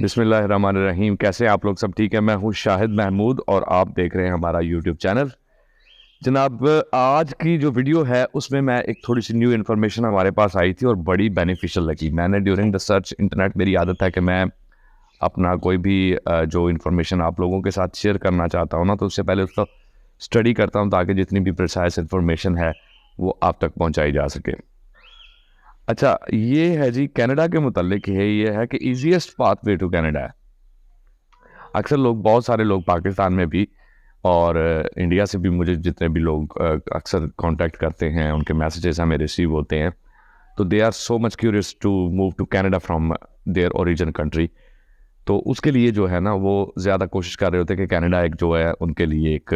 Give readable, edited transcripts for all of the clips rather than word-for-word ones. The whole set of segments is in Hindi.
बिस्मिल्लाहिर्रहमानिर्रहीम। कैसे हैं आप लोग? सब ठीक है? मैं हूं शाहिद महमूद और आप देख रहे हैं हमारा यूट्यूब चैनल। जनाब, आज की जो वीडियो है उसमें मैं एक थोड़ी सी न्यू इन्फॉर्मेशन हमारे पास आई थी और बड़ी बेनिफिशियल लगी। मैंने ड्यूरिंग द सर्च इंटरनेट, मेरी आदत है कि मैं अपना कोई भी जो इन्फॉर्मेशन आप लोगों के साथ शेयर करना चाहता हूँ ना, तो उससे पहले उसका स्टडी करता हूँ ताकि जितनी भी प्रिसाइज इन्फॉर्मेशन है वो आप तक पहुँचाई जा सके। अच्छा, ये है जी कनाडा के मुतालिक है। ये है कि ईजीएस्ट पाथवे टू कनाडा है। अक्सर लोग, बहुत सारे लोग पाकिस्तान में भी और इंडिया से भी, मुझे जितने भी लोग अक्सर कांटेक्ट करते हैं, उनके मैसेजेस हमें रिसीव होते हैं, तो they are so much curious to move to Canada from their origin country. तो उसके लिए जो है ना, वो ज़्यादा कोशिश कर रहे होते हैं कि कनाडा एक जो है उनके लिए एक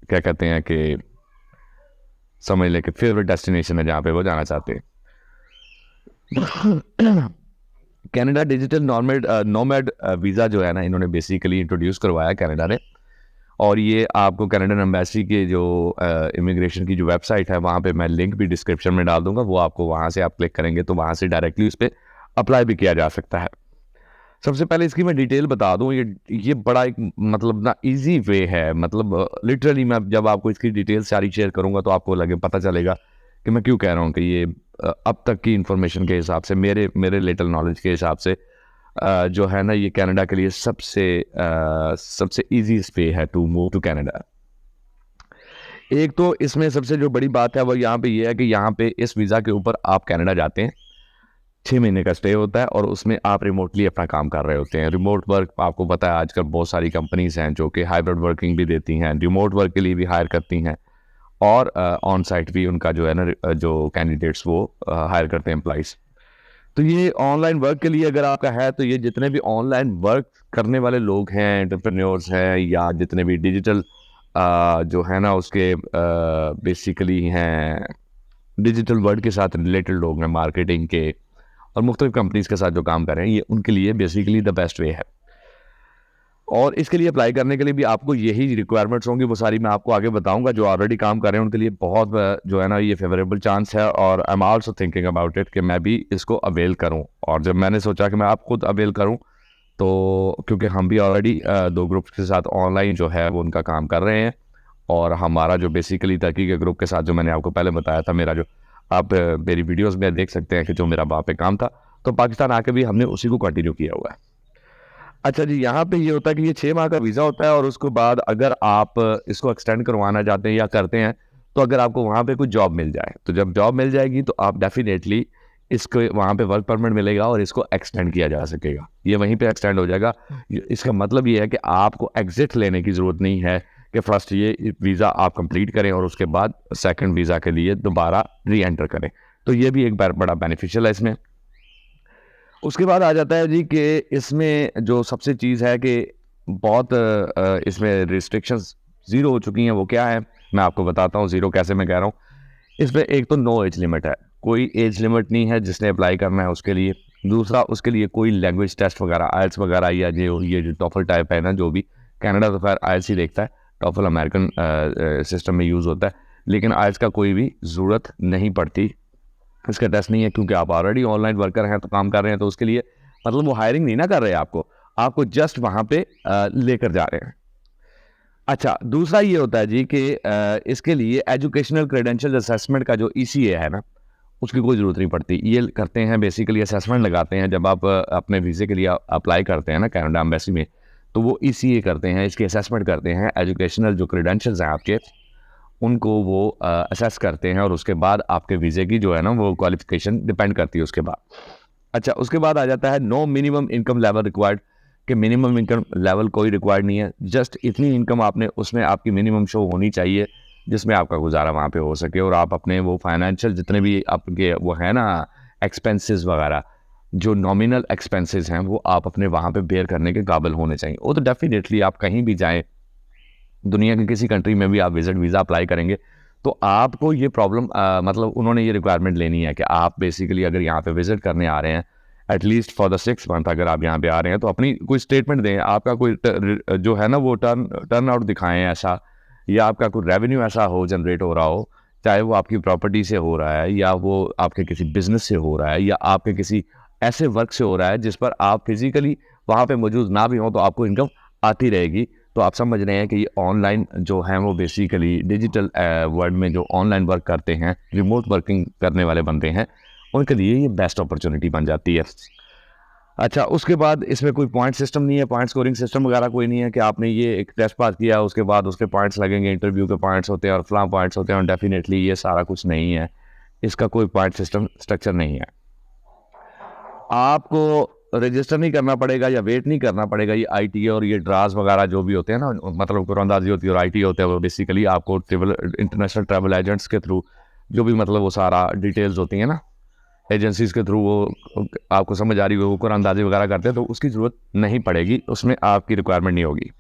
क्या कहते हैं कि समझ लें कि फेवरेट डेस्टिनेशन है जहाँ पे वो जाना चाहते हैं। कनाडा डिजिटल नोमैड वीज़ा जो है ना, इन्होंने बेसिकली इंट्रोड्यूस करवाया कनाडा ने। और ये आपको कनाडियन एम्बेसी के जो इमिग्रेशन की जो वेबसाइट है, वहाँ पे मैं लिंक भी डिस्क्रिप्शन में डाल दूंगा। वो आपको वहाँ से आप क्लिक करेंगे तो वहाँ से डायरेक्टली उस पर अप्लाई भी किया जा सकता है। सबसे पहले इसकी मैं डिटेल बता दूं। ये बड़ा एक मतलब ना इजी वे है। मतलब लिटरली मैं जब आपको इसकी डिटेल सारी शेयर करूंगा तो आपको पता चलेगा कि मैं क्यों कह रहा हूँ कि ये अब तक की इंफॉर्मेशन के हिसाब से, मेरे मेरे लिटल नॉलेज के हिसाब से जो है ना, ये कनाडा के लिए सबसे इजी वे है टू मूव टू कनाडा। एक तो इसमें सबसे जो बड़ी बात है वो यहाँ पे ये है कि यहाँ पे इस वीज़ा के ऊपर आप कनाडा जाते हैं, 6 महीने का स्टे होता है और उसमें आप रिमोटली अपना काम कर रहे होते हैं। रिमोट वर्क आपको पता है, आजकल बहुत सारी कंपनीज हैं जो कि हाइब्रिड वर्किंग भी देती हैं, रिमोट वर्क के लिए भी हायर करती हैं और ऑन साइट भी उनका जो है ना, जो कैंडिडेट्स वो हायर करते हैं एम्प्लॉइज। तो ये ऑनलाइन वर्क के लिए अगर आपका है, तो ये जितने भी ऑनलाइन वर्क करने वाले लोग हैं, एंटरप्रेन्योर्स हैं, या जितने भी डिजिटल जो है ना उसके बेसिकली हैं, डिजिटल वर्ल्ड के साथ रिलेटेड लोग हैं, मार्केटिंग के और मुख्तलिफ कंपनीज के साथ जो काम कर रहे हैं, ये उनके लिए बेसिकली द बेस्ट वे है। और इसके लिए अप्लाई करने के लिए भी आपको यही रिक्वायरमेंट्स होंगी, वो सारी मैं आपको आगे बताऊंगा। जो ऑलरेडी काम कर रहे हैं उनके लिए बहुत जो है ना ये फेवरेबल चांस है। और I am also thinking about it कि मैं भी इसको अवेल करूं। और जब मैंने सोचा कि मैं आप खुद अवेल करूं, तो क्योंकि हम भी ऑलरेडी 2 ग्रुप्स के साथ ऑनलाइन जो है वो उनका काम कर रहे हैं, और हमारा जो बेसिकली तरक्की के ग्रुप के साथ जो मैंने आपको पहले बताया था, मेरा जो आप मेरी वीडियोज़ में देख सकते हैं कि जो मेरा वहाँ पे काम था, तो पाकिस्तान आके भी हमने उसी को कंटिन्यू किया हुआ है। अच्छा जी, यहाँ पे ये होता है कि ये 6 माह का वीज़ा होता है और उसके बाद अगर आप इसको एक्सटेंड करवाना चाहते हैं या करते हैं, तो अगर आपको वहाँ पे कोई जॉब मिल जाए, तो जब जॉब मिल जाएगी तो आप डेफिनेटली इसको वहाँ पे वर्क परमिट मिलेगा और इसको एक्सटेंड किया जा सकेगा। ये वहीं पे एक्सटेंड हो जाएगा। इसका मतलब ये है कि आपको एग्जिट लेने की ज़रूरत नहीं है कि फर्स्ट ये वीज़ा आप कंप्लीट करें और उसके बाद सेकंड वीज़ा के लिए दोबारा री एंटर करें। तो ये भी एक बड़ा बेनिफिशियल है इसमें। उसके बाद आ जाता है जी कि इसमें जो सबसे चीज़ है कि बहुत इसमें रिस्ट्रिक्शंस ज़ीरो हो चुकी हैं। वो क्या है, मैं आपको बताता हूँ। ज़ीरो कैसे मैं कह रहा हूँ। इसमें एक तो नो एज लिमिट है, कोई एज लिमिट नहीं है जिसने अप्लाई करना है उसके लिए। दूसरा, उसके लिए कोई लैंग्वेज टेस्ट वगैरह, आइल्स वगैरह, या जो ये जो टॉफल टाइप है ना, जो भी कनाडा तो खैर आइल्स ही देखता है, टॉफल अमेरिकन सिस्टम में यूज़ होता है, लेकिन आइल्स का कोई भी ज़रूरत नहीं पड़ती, इसका टेस्ट नहीं है, क्योंकि आप ऑलरेडी ऑनलाइन वर्कर हैं, तो काम कर रहे हैं। तो उसके लिए मतलब वो हायरिंग नहीं ना कर रहे हैं आपको जस्ट वहाँ पे लेकर जा रहे हैं। अच्छा, दूसरा ये होता है जी कि इसके लिए एजुकेशनल क्रेडेंशियल असेसमेंट का जो ईसीए है ना, उसकी कोई ज़रूरत नहीं पड़ती। ये करते हैं बेसिकली, असेसमेंट लगाते हैं जब आप अपने वीज़े के लिए अप्लाई करते हैं ना कनाडा एम्बेसी में, तो वो ईसीए करते हैं, इसकी असेसमेंट करते हैं। एजुकेशनल जो क्रेडेंशियल्स हैं आपके, उनको वो असेस करते हैं और उसके बाद आपके वीज़े की जो है ना वो क्वालिफिकेशन डिपेंड करती है उसके बाद। अच्छा, उसके बाद आ जाता है no minimum income level required, कि मिनिमम इनकम लेवल कोई रिक्वायर्ड नहीं है। जस्ट इतनी इनकम आपने उसमें आपकी मिनिमम शो होनी चाहिए जिसमें आपका गुजारा वहाँ पे हो सके, और आप अपने वो फाइनेंशियल जितने भी आपके वो है ना एक्सपेंसेस वगैरह, जो नॉमिनल एक्सपेंसेस हैं, वो आप अपने वहाँ पे बेयर करने के काबिल होने चाहिए। वो तो डेफिनेटली आप कहीं भी जाएँ, दुनिया की किसी कंट्री में भी आप विजिट वीज़ा अप्लाई करेंगे, तो आपको ये प्रॉब्लम मतलब उन्होंने ये रिक्वायरमेंट लेनी है कि आप बेसिकली अगर यहाँ पे विजिट करने आ रहे हैं, एटलीस्ट फॉर द 6 मंथ अगर आप यहाँ पे आ रहे हैं, तो अपनी कोई स्टेटमेंट दें, आपका कोई जो है ना वो टर्न आउट दिखाएं ऐसा, या आपका कोई रेवेन्यू ऐसा हो, जनरेट हो रहा हो, चाहे वो आपकी प्रॉपर्टी से हो रहा है, या वो आपके किसी बिजनेस से हो रहा है, या आपके किसी ऐसे वर्क से हो रहा है जिस पर आप फिजिकली वहाँ पे मौजूद ना भी हो तो आपको इनकम आती रहेगी। तो आप समझ रहे हैं कि ये ऑनलाइन जो है वो बेसिकली डिजिटल वर्ल्ड में जो ऑनलाइन वर्क करते हैं, रिमोट वर्किंग करने वाले बनते हैं, उनके लिए ये बेस्ट अपॉर्चुनिटी बन जाती है। अच्छा, उसके बाद इसमें कोई पॉइंट सिस्टम नहीं है, पॉइंट स्कोरिंग सिस्टम वगैरह कोई नहीं है कि आपने ये एक टेस्ट पास किया उसके बाद उसके पॉइंट्स लगेंगे, इंटरव्यू के पॉइंट्स होते हैं और फलां पॉइंट्स होते हैं, और डेफिनेटली ये सारा कुछ नहीं है। इसका कोई पॉइंट सिस्टम स्ट्रक्चर नहीं है। आपको रजिस्टर नहीं करना पड़ेगा या वेट नहीं करना पड़ेगा। ये आईटी और ये ड्रास वगैरह जो भी होते हैं ना, मतलब कुरानंदाजी होती है और आईटी होते हैं, वो बेसिकली आपको इंटरनेशनल ट्रैवल एजेंट्स के थ्रू जो भी मतलब वो सारा डिटेल्स होती हैं ना, एजेंसीज के थ्रू वो आपको समझ आ रही है, वो कुरानंदाजी वगैरह करते हैं, तो उसकी ज़रूरत नहीं पड़ेगी, उसमें आपकी रिक्वायरमेंट नहीं होगी।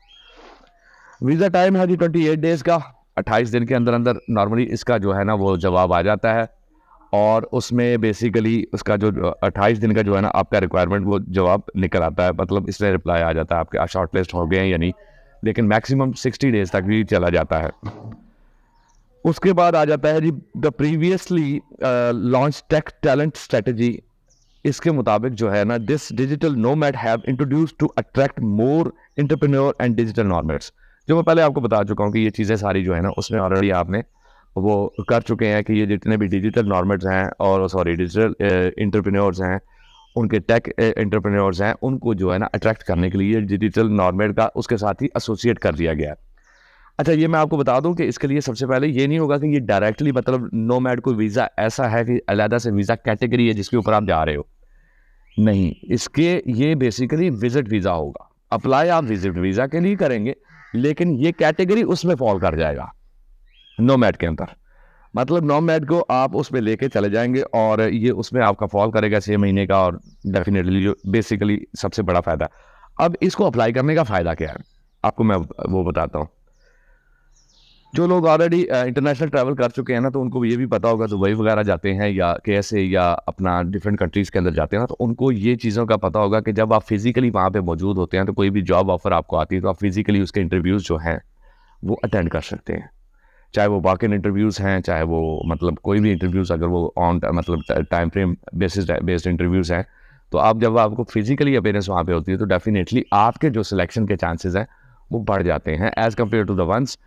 वीज़ा टाइम है जी 28 डेज़ का, 28 दिन के अंदर अंदर नॉर्मली इसका जो है ना वो जवाब आ जाता है, और उसमें बेसिकली उसका जो 28 दिन का जो है ना आपका रिक्वायरमेंट वो जवाब निकल आता है, मतलब इसमें रिप्लाई आ जाता है आपके आप शॉर्ट लिस्ट हो गए हैं या नहीं, लेकिन मैक्सिमम 60 डेज़ तक भी चला जाता है। उसके बाद आ जाता है जी the previously launch tech talent strategy. इसके मुताबिक जो है ना, this digital nomad have introduced to attract more entrepreneur and digital नॉर्मर्स। जो मैं पहले आपको बता चुका हूँ कि ये चीज़ें सारी जो है ना उसमें ऑलरेडी आपने वो कर चुके हैं कि ये जितने भी डिजिटल नॉर्मर्स हैं और सॉरी डिजिटल एंटरप्रेन्योर्स हैं, उनके टेक एंटरप्रेन्योर्स हैं, उनको जो है ना अट्रैक्ट करने के लिए डिजिटल नॉर्मर्ड का उसके साथ ही एसोसिएट कर दिया गया है। अच्छा, ये मैं आपको बता दूं कि इसके लिए सबसे पहले ये नहीं होगा कि ये डायरेक्टली मतलब नोमैड कोई वीज़ा ऐसा है कि अलहदा से वीज़ा कैटेगरी है जिसके ऊपर आप जा रहे हो, नहीं। इसके ये बेसिकली विजिट वीज़ा होगा। अप्लाई आप विजिट वीज़ा के लिए करेंगे, लेकिन ये कैटेगरी उसमें फॉल कर जाएगा नोमैड के अंदर। मतलब नोमैड को आप उसमें लेके चले जाएंगे और ये उसमें आपका फॉल करेगा 6 महीने का, और डेफिनेटली जो बेसिकली सबसे बड़ा फ़ायदा। अब इसको अप्लाई करने का फ़ायदा क्या है आपको मैं वो बताता हूँ। जो लोग ऑलरेडी इंटरनेशनल ट्रैवल कर चुके हैं ना, तो उनको ये भी पता होगा, दुबई वगैरह जाते हैं या कैसे या अपना डिफरेंट कंट्रीज़ के अंदर जाते हैं ना, तो उनको ये चीज़ों का पता होगा कि जब आप फिजिकली वहाँ पे मौजूद होते हैं तो कोई भी जॉब ऑफर आपको आती है तो आप फिजिकली उसके इंटरव्यूज़ जो हैं वो अटेंड कर सकते हैं। चाहे वो वॉक इन इंटरव्यूज़ हैं, चाहे वो मतलब कोई भी इंटरव्यूज़, अगर वो ऑन मतलब टाइम फ्रेम बेस्ड इंटरव्यूज़ हैं, तो आप जब आपको फिजिकली अपीयरेंस वहाँ पे होती है तो डेफिनेटली आपके जो सिलेक्शन के चांसेस हैं वो बढ़ जाते हैं as compared to the ones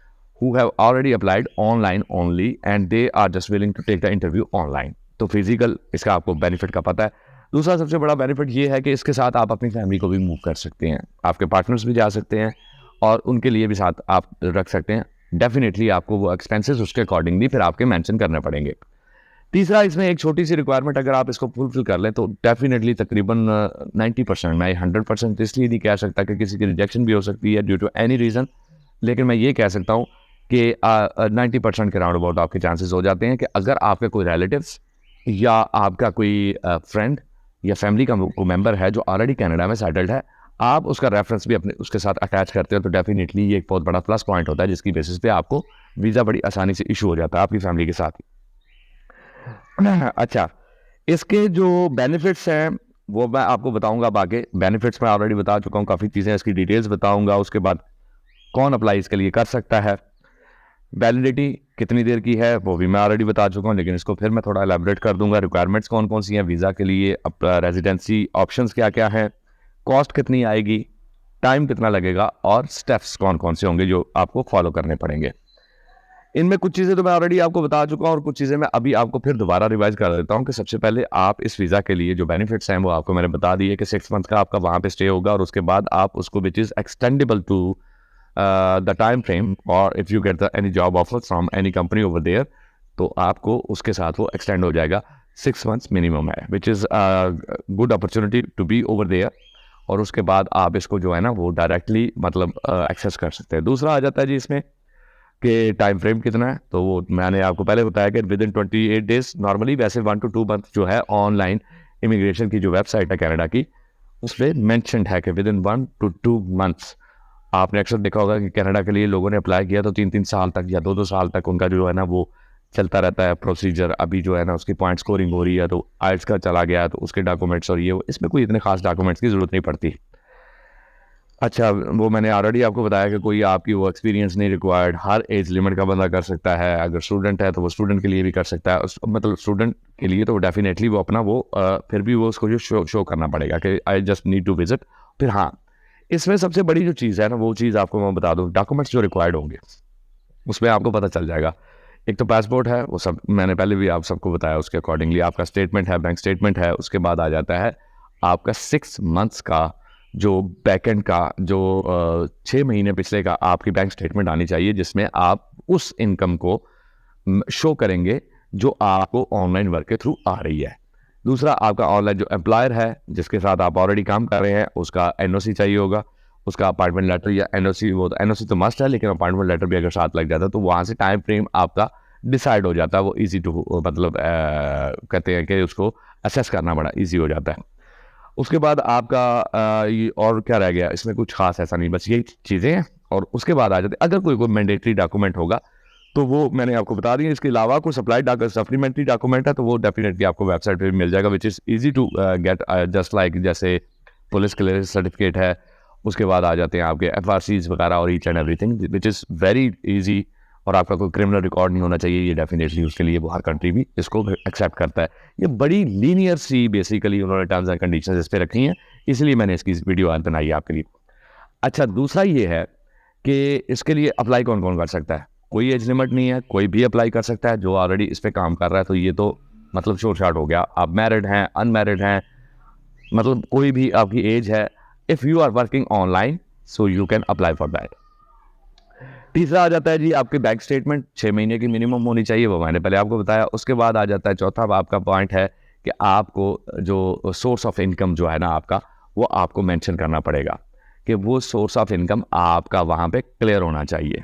who have already applied online only and they are just willing to take the interview online। तो फिजिकल इसका आपको बेनिफिट का पता है। दूसरा सबसे बड़ा बेनिफिट ये है कि इसके साथ आप अपनी फैमिली को भी मूव कर सकते हैं, आपके पार्टनर्स भी जा सकते हैं और उनके लिए भी साथ आप रख सकते हैं। डेफिनेटली आपको वो एक्सपेंसेस उसके अकॉर्डिंगली फिर आपके मेंशन करने पड़ेंगे। तीसरा, इसमें एक छोटी सी रिक्वायरमेंट अगर आप इसको फुलफिल कर लें तो डेफिनेटली तकरीबन 90%, मैं 100% इसलिए नहीं कह सकता कि किसी की रिजेक्शन भी हो सकती है ड्यू टू एनी रीज़न, लेकिन मैं ये कह सकता हूँ कि 90% के राउंड अबाउट आपके चांसेस हो जाते हैं कि अगर आपके कोई रिलेटिव्स या आपका कोई फ्रेंड या फैमिली का मेंबर है जो ऑलरेडी कनाडा में सेटल्ड है, आप उसका रेफरेंस भी अपने उसके साथ अटैच करते हो, तो डेफिनेटली ये एक बहुत बड़ा प्लस पॉइंट होता है जिसकी बेसिस पे आपको वीज़ा बड़ी आसानी से इशू हो जाता है आपकी फैमिली के साथ ही। अच्छा, इसके जो बेनिफिट्स हैं वो मैं आपको बताऊंगा। बाकी बेनिफिट्स मैं ऑलरेडी बता चुका हूँ, काफ़ी चीज़ें इसकी डिटेल्स बताऊंगा। उसके बाद कौन अप्लाई इसके लिए कर सकता है, वैलिडिटी कितनी देर की है वो भी मैं ऑलरेडी बता चुका हूँ, लेकिन इसको फिर मैं थोड़ा एलैबोरेट कर दूंगा। रिक्वायरमेंट्स कौन कौन सी हैं वीज़ा के लिए, रेजिडेंसी ऑप्शंस क्या क्या हैं, कॉस्ट कितनी आएगी, टाइम कितना लगेगा, और स्टेप्स कौन कौन से होंगे जो आपको फॉलो करने पड़ेंगे। इनमें कुछ चीज़ें तो मैं ऑलरेडी आपको बता चुका हूँ और कुछ चीज़ें मैं अभी आपको फिर दोबारा रिवाइज कर देता हूँ कि सबसे पहले आप इस वीज़ा के लिए जो बेनिफिट्स हैं वो आपको मैंने बता दिए कि 6 मंथ का आपका वहाँ पे स्टे होगा, और उसके बाद आप उसको which is extendable to the time frame, और if you get the any job offer from any company over there, तो आपको उसके साथ वो एक्सटेंड हो जाएगा। 6 मंथ्स मिनिमम है, which is good opportunity to be over there, और उसके बाद आप इसको जो है ना वो डायरेक्टली मतलब एक्सेस कर सकते हैं। दूसरा आ जाता है जी इसमें कि टाइम फ्रेम कितना है, तो वो मैंने आपको पहले बताया कि विद इन 28 डेज, नॉर्मली वैसे 1 to 2 मंथ जो है ऑनलाइन इमिग्रेशन की जो वेबसाइट है कनाडा की, उस पर मैंशनड है कि विद इन 1 to 2 मंथ्स। आपने अक्सर देखा होगा कि कनाडा के लिए लोगों ने अप्लाई किया तो 3-3 साल तक या 2-2 साल तक उनका जो है ना वो चलता रहता है प्रोसीजर। अभी जो है ना उसकी पॉइंट स्कोरिंग हो रही है, तो आइल्स का चला गया तो उसके डॉक्यूमेंट्स और ये इसमें कोई इतने खास डॉक्यूमेंट्स की ज़रूरत नहीं पड़ती। अच्छा, वो मैंने ऑलरेडी आपको बताया कि कोई आपकी वो एक्सपीरियंस नहीं रिक्वायर्ड, हर एज लिमिट का बंदा कर सकता है। अगर स्टूडेंट है तो वो स्टूडेंट के लिए भी कर सकता है। मतलब स्टूडेंट के लिए तो डेफिनेटली वो अपना वो फिर भी वो उसको जो शो करना पड़ेगा कि I just need to visit. फिर हाँ, इसमें सबसे बड़ी जो चीज़ है ना, वो चीज़ आपको मैं बता दूँ, डॉक्यूमेंट्स जो रिक्वायर्ड होंगे उसमें आपको पता चल जाएगा। एक तो पासपोर्ट है, वो सब मैंने पहले भी आप सबको बताया, उसके अकॉर्डिंगली आपका स्टेटमेंट है, बैंक स्टेटमेंट है। उसके बाद आ जाता है आपका 6 मंथ्स का जो बैकएंड का जो 6 महीने पिछले का आपकी बैंक स्टेटमेंट आनी चाहिए, जिसमें आप उस इनकम को शो करेंगे जो आपको ऑनलाइन वर्क के थ्रू आ रही है। दूसरा, आपका ऑनलाइन जो एम्प्लॉयर है जिसके साथ आप ऑलरेडी काम कर रहे हैं, उसका एनओसी चाहिए होगा, उसका अपॉइंटमेंट लेटर या एनओसी। वो एनओसी तो मस्ट है, लेकिन अपॉइंटमेंट लेटर भी अगर साथ लग जाता है तो वहाँ से टाइम फ्रेम आपका डिसाइड हो जाता है। वो इजी टू मतलब कहते हैं कि उसको असेस करना बड़ा इजी हो जाता है। उसके बाद आपका ये और क्या रह गया इसमें, कुछ खास ऐसा नहीं, बस यही चीज़ें हैं। और उसके बाद आ जाते हैं, अगर कोई मैंडेटरी डॉक्यूमेंट होगा तो वो मैंने आपको बता दिया। इसके अलावा कोई सप्लीमेंट्री डॉक्यूमेंट है तो वो डेफिनेटली आपको वेबसाइट पे मिल जाएगा, which is easy to get, just like जैसे पुलिस क्लियरेंस सर्टिफिकेट है। उसके बाद आ जाते हैं आपके एफआरसीज वगैरह और each and everything, which is very easy. और आपका कोई क्रिमिनल रिकॉर्ड नहीं होना चाहिए, ये डेफिनेटली उसके लिए वो हर कंट्री भी इसको एक्सेप्ट करता है। ये बड़ी लीनियर सी बेसिकली उन्होंने टर्म्स एंड कंडीशंस इस पे रखी हैं, इसलिए मैंने इसकी वीडियो आज बनाई है आपके लिए। अच्छा, दूसरा ये है कि इसके लिए अप्लाई कौन कौन कर सकता है। कोई एज लिमिट नहीं है, कोई भी अप्लाई कर सकता है जो ऑलरेडी इस पे काम कर रहा है। तो ये तो मतलब शोर शार्ट हो गया, आप मैरिड हैं, अनमैरिड हैं, मतलब कोई भी आपकी एज है, if you are working online so you can apply for that. तीसरा आ जाता है जी आपके बैंक स्टेटमेंट 6 महीने की मिनिमम होनी चाहिए, वो मैंने पहले आपको बताया। उसके बाद आ जाता है चौथा आपका पॉइंट है कि आपको जो सोर्स ऑफ इनकम जो है ना आपका, वो आपको मेंशन करना पड़ेगा कि वो सोर्स ऑफ इनकम आपका वहाँ पे क्लियर होना चाहिए।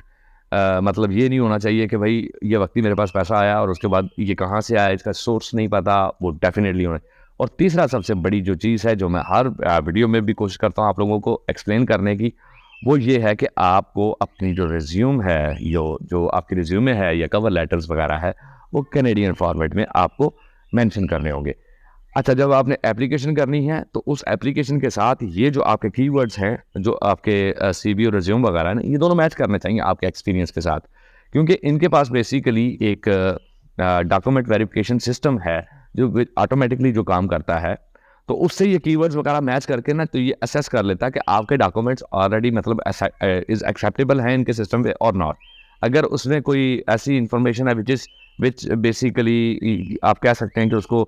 मतलब ये नहीं होना चाहिए कि भाई ये वक्त ही मेरे पास पैसा आया और उसके बाद ये कहाँ से आया, इसका सोर्स नहीं पता, वो डेफिनेटली होना। और तीसरा सबसे बड़ी जो चीज़ है, जो मैं हर वीडियो में भी कोशिश करता हूँ आप लोगों को एक्सप्लेन करने की, वो ये है कि आपको अपनी जो रिज्यूम है, जो आपकी रिज्यूमे है या कवर लेटर्स वगैरह है, वो कैनेडियन फॉर्मेट में आपको मेंशन करने होंगे। अच्छा, जब आपने एप्लीकेशन करनी है तो उस एप्लीकेशन के साथ ये जो आपके कीवर्ड्स हैं, जो आपके सीवी और रिज्यूम वगैरह है ना, ये दोनों मैच करने चाहिए आपके एक्सपीरियंस के साथ, क्योंकि इनके पास बेसिकली एक डॉक्यूमेंट वेरिफिकेशन सिस्टम है जो ऑटोमेटिकली जो काम करता है। तो उससे ये कीवर्ड्स वगैरह मैच करके ना, तो ये असेस कर लेता है कि आपके डॉक्यूमेंट्स ऑलरेडी मतलब इज एक्सेप्टेबल हैं इनके सिस्टम पे और नॉट। अगर उसमें कोई ऐसी इंफॉर्मेशन है विच बेसिकली आप कह सकते हैं कि उसको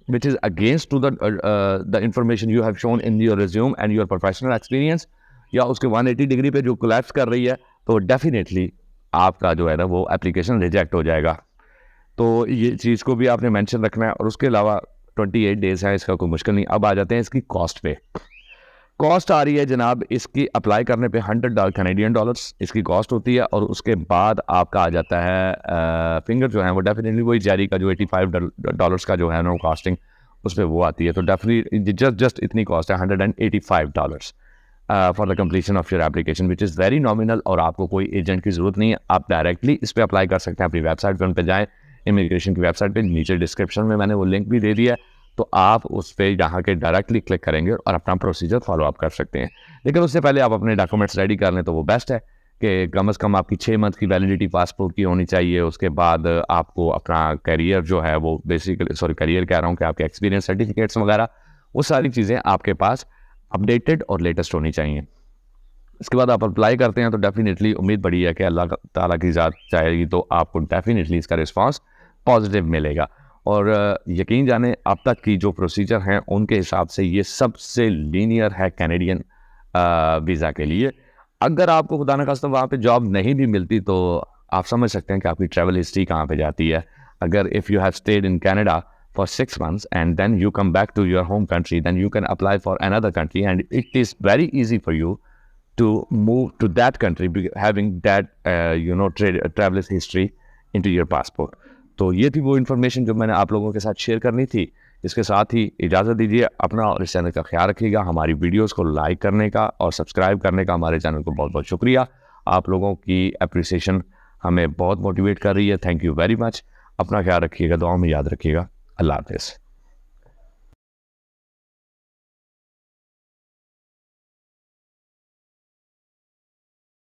which is against to the information you have shown in your resume and your professional experience, या उसके 180 डिग्री पे जो कोलैप्स कर रही है, तो डेफिनेटली आपका जो है ना वो एप्लीकेशन रिजेक्ट हो जाएगा। तो ये चीज़ को भी आपने मेंशन रखना है। और उसके अलावा 28 डेज़ है, इसका कोई मुश्किल नहीं। अब आ जाते हैं इसकी कॉस्ट पे। कॉस्ट आ रही है जनाब इसकी अप्लाई करने पे $100 कैनेडियन डॉलर्स इसकी कॉस्ट होती है। और उसके बाद आपका आ जाता है फिंगर जो है वो डेफिनेटली वही जारी का जो $85 का जो है ना कॉस्टिंग, उस पर वो आती है। तो डेफिनेटली जस्ट इतनी कॉस्ट है $185 for the completion of your application, which is very nominal. और आपको कोई एजेंट की ज़रूरत नहीं है, आप डायरेक्टली इस पर अप्लाई कर सकते हैं। अपनी वेबसाइट पर उन पर जाएँ, इमिग्रेशन की वेबसाइट पर, नीचे डिस्क्रिप्शन में मैंने वो लिंक भी दे दिया है, तो आप उस पर यहाँ के डायरेक्टली क्लिक करेंगे और अपना प्रोसीजर फॉलो अप कर सकते हैं। लेकिन उससे पहले आप अपने डॉक्यूमेंट्स रेडी कर लें तो वो बेस्ट है कि कम से कम आपकी 6 मंथ की वैलिडिटी पासपोर्ट की होनी चाहिए। उसके बाद आपको अपना करियर जो है वो बेसिकली करियर कह रहा हूँ कि आपके एक्सपीरियंस सर्टिफिकेट्स वगैरह, वो सारी चीज़ें आपके पास अपडेटेड और लेटेस्ट होनी चाहिए। इसके बाद आप अप्लाई करते हैं तो डेफिनेटली उम्मीद बड़ी है कि अल्लाह ताला की ज़ात चाहेगी तो आपको डेफिनेटली इसका रिस्पांस पॉजिटिव मिलेगा। और यकीन जाने अब तक की जो प्रोसीजर हैं उनके हिसाब से ये सबसे लीनियर है कैनेडियन वीज़ा के लिए। अगर आपको खुदा न खास्ता वहाँ पे जॉब नहीं भी मिलती तो आप समझ सकते हैं कि आपकी ट्रैवल हिस्ट्री कहाँ पे जाती है। अगर if you have stayed in Canada for 6 months and then you come back to your home country, then you can apply for another country and it is very easy for you to move to that country having that travel history into your passport. तो ये थी वो इन्फॉर्मेशन जो मैंने आप लोगों के साथ शेयर करनी थी। इसके साथ ही इजाज़त दीजिए, अपना और इस चैनल का ख्याल रखिएगा। हमारी वीडियोस को लाइक करने का और सब्सक्राइब करने का हमारे चैनल को बहुत बहुत शुक्रिया। आप लोगों की अप्रिसिएशन हमें बहुत मोटिवेट कर रही है। Thank you very much. अपना ख्याल रखिएगा, दुआओं में याद रखिएगा। अल्लाह हाफ़िज़।